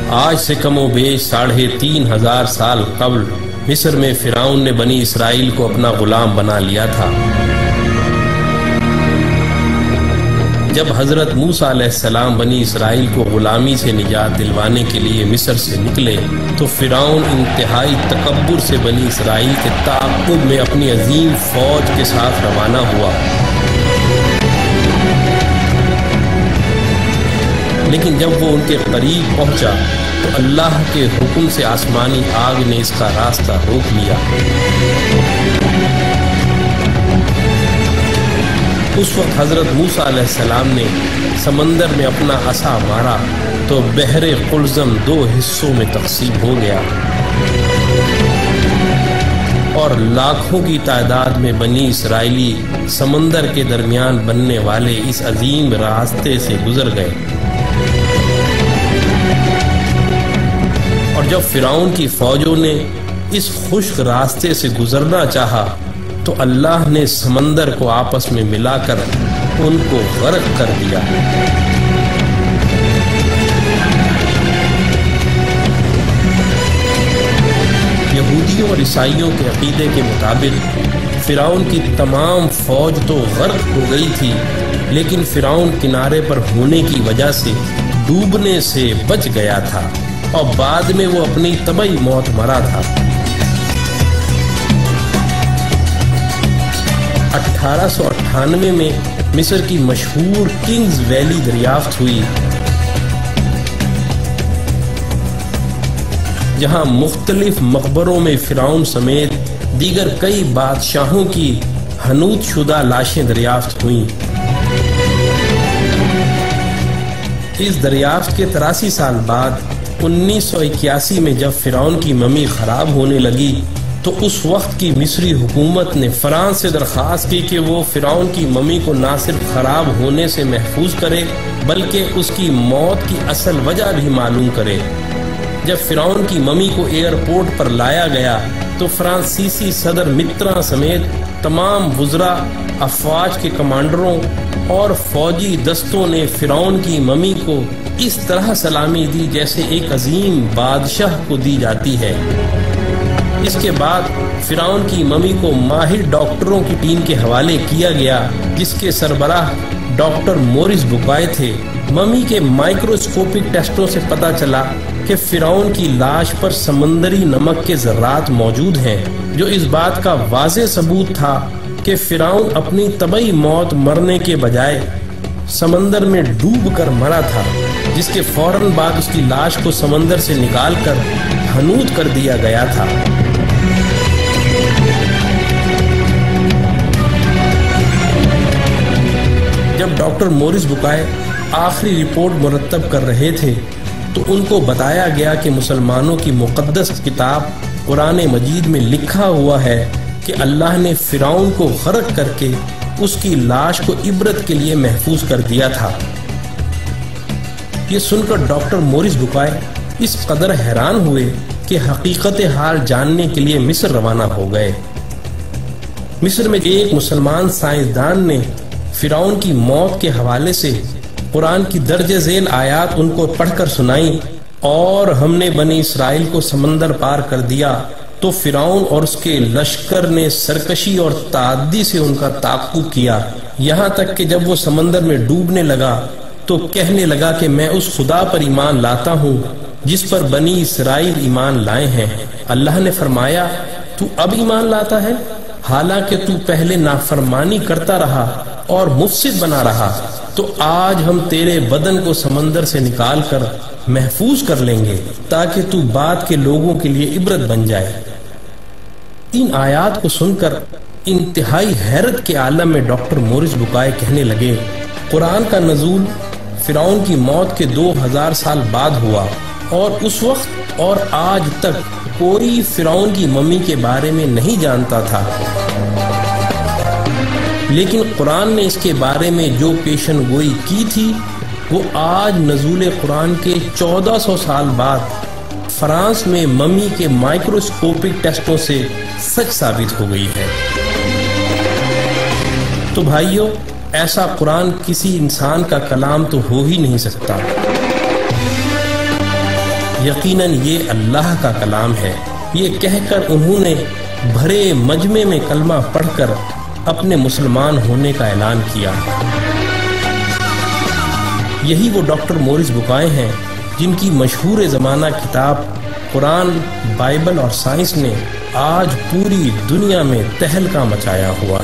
آج سے کم و بیش 3500 سال قبل مصر میں فرعون نے بنی اسرائیل کو اپنا غلام بنا لیا تھا۔ جب حضرت موسیٰ علیہ السلام بنی اسرائیل کو غلامی سے نجات دلوانے کے لیے مصر سے نکلے تو فرعون انتہائی تکبر سے بنی اسرائیل کے تعاقب میں اپنی عظیم فوج کے ساتھ روانہ ہوا، لیکن جب وہ ان کے قریب پہنچا تو اللہ کے حکم سے آسمانی آگ نے اس کا راستہ روک لیا۔ اس وقت حضرت موسیٰ علیہ السلام نے سمندر میں اپنا عصا مارا تو بحر قلزم 2 حصوں میں تقسیم ہو گیا اور لاکھوں کی تعداد میں بنی اسرائیلی سمندر کے درمیان بننے والے اس عظیم راستے سے گزر گئے۔ اور جب فرعون کی فوجوں نے اس خشک راستے سے گزرنا چاہا تو اللہ نے سمندر کو آپس میں ملا کر ان کو غرق کر دیا۔ یہودیوں اور عیسائیوں کے عقیدے کے مطابق فرعون کی تمام فوج تو غرق ہو گئی تھی، لیکن فرعون کنارے پر ہونے کی وجہ سے ڈوبنے سے بچ گیا تھا اور بعد میں وہ اپنی طبعی موت مرا تھا۔ 1898 میں مصر کی مشہور کنگز ویلی دریافت ہوئی، جہاں مختلف مقبروں میں فرعون سمیت دیگر کئی بادشاہوں کی حنوط شدہ لاشیں دریافت ہوئیں۔ اس دریافت کے 83 سال بعد 1981 میں جب فرعون کی ممی خراب ہونے لگی تو اس وقت کی مصری حکومت نے فرانس سے درخواست کی کہ وہ فرعون کی ممی کو نہ صرف خراب ہونے سے محفوظ کرے بلکہ اس کی موت کی اصل وجہ بھی معلوم کرے۔ جب فرعون کی ممی کو ایئرپورٹ پر لایا گیا تو فرانسیسی صدر متران سمیت تمام وزراء، افواج کے کمانڈروں اور فوجی دستوں نے فرعون کی ممی کو اس طرح سلامی دی جیسے ایک عظیم بادشاہ کو دی جاتی ہے۔ اس کے بعد فرعون کی ممی کو ماہر ڈاکٹروں کی ٹیم کے حوالے کیا گیا جس کے سربراہ ڈاکٹر مورس بوکائے تھے۔ ممی کے مائکروسکوپک ٹیسٹوں سے پتہ چلا کہ فرعون کی لاش پر سمندری نمک کے ذرات موجود ہیں، جو اس بات کا واضح ثبوت تھا کہ فرعون اپنی طبعی موت مرنے کے بجائے سمندر میں ڈوب کر مرا تھا، جس کے فوراً بعد اس کی لاش کو سمندر سے نکال کر حنوط کر دیا گیا تھا۔ جب ڈاکٹر مورس بوکائے آخری رپورٹ مرتب کر رہے تھے تو ان کو بتایا گیا کہ مسلمانوں کی مقدس کتاب قرآن مجید میں لکھا ہوا ہے کہ اللہ نے فرعون کو غرق کر کے اس کی لاش کو عبرت کے لیے محفوظ کر دیا تھا۔ یہ سن کر ڈاکٹر مورس بوکائے اس قدر حیران ہوئے کہ حقیقت حال جاننے کے لیے مصر روانہ ہو گئے۔ مصر میں ایک مسلمان سائنسدان نے فرعون کی موت کے حوالے سے قرآن کی درج ذیل آیات ان کو پڑھ کر سنائیں، اور ہم نے بنی اسرائیل کو سمندر پار کر دیا تو فرعون اور اس کے لشکر نے سرکشی اور تعدی سے ان کا تعاقب کیا، یہاں تک کہ جب وہ سمندر میں ڈوبنے لگا تو کہنے لگا کہ میں اس خدا پر ایمان لاتا ہوں جس پر بنی اسرائیل ایمان لائے ہیں۔ اللہ نے فرمایا تو اب ایمان لاتا ہے حالانکہ تو پہلے نافرمانی کرتا رہا اور مفسد بنا رہا، تو آج ہم تیرے بدن کو سمندر سے نکال کر محفوظ کر لیں گے تاکہ تو بعد کے لوگوں کے لیے عبرت بن جائے۔ ان آیات کو سن کر انتہائی حیرت کے عالم میں ڈاکٹر مورس بوکائے کہنے لگے، قرآن کا نزول فرعون کی موت کے 2000 سال بعد ہوا، اور اس وقت اور آج تک کوئی فرعون کی ممی کے بارے میں نہیں جانتا تھا، لیکن قرآن نے اس کے بارے میں جو پیشن گوئی کی تھی وہ آج نزول قرآن کے 1400 سال بعد فرانس میں ممی کے مائکروسکوپک ٹیسٹوں سے سچ ثابت ہو گئی ہے۔ تو بھائیو، ایسا قرآن کسی انسان کا کلام تو ہو ہی نہیں سکتا۔ یقیناً یہ اللہ کا کلام ہے۔ یہ کہہ کر انہوں نے بھرے مجمع میں کلمہ پڑھ کر اپنے مسلمان ہونے کا اعلان کیا۔ یہی وہ ڈاکٹر مورس بکائے ہیں جن کی مشہور زمانہ کتاب قرآن، بائبل اور سائنس نے آج پوری دنیا میں تہلکہ مچایا ہوا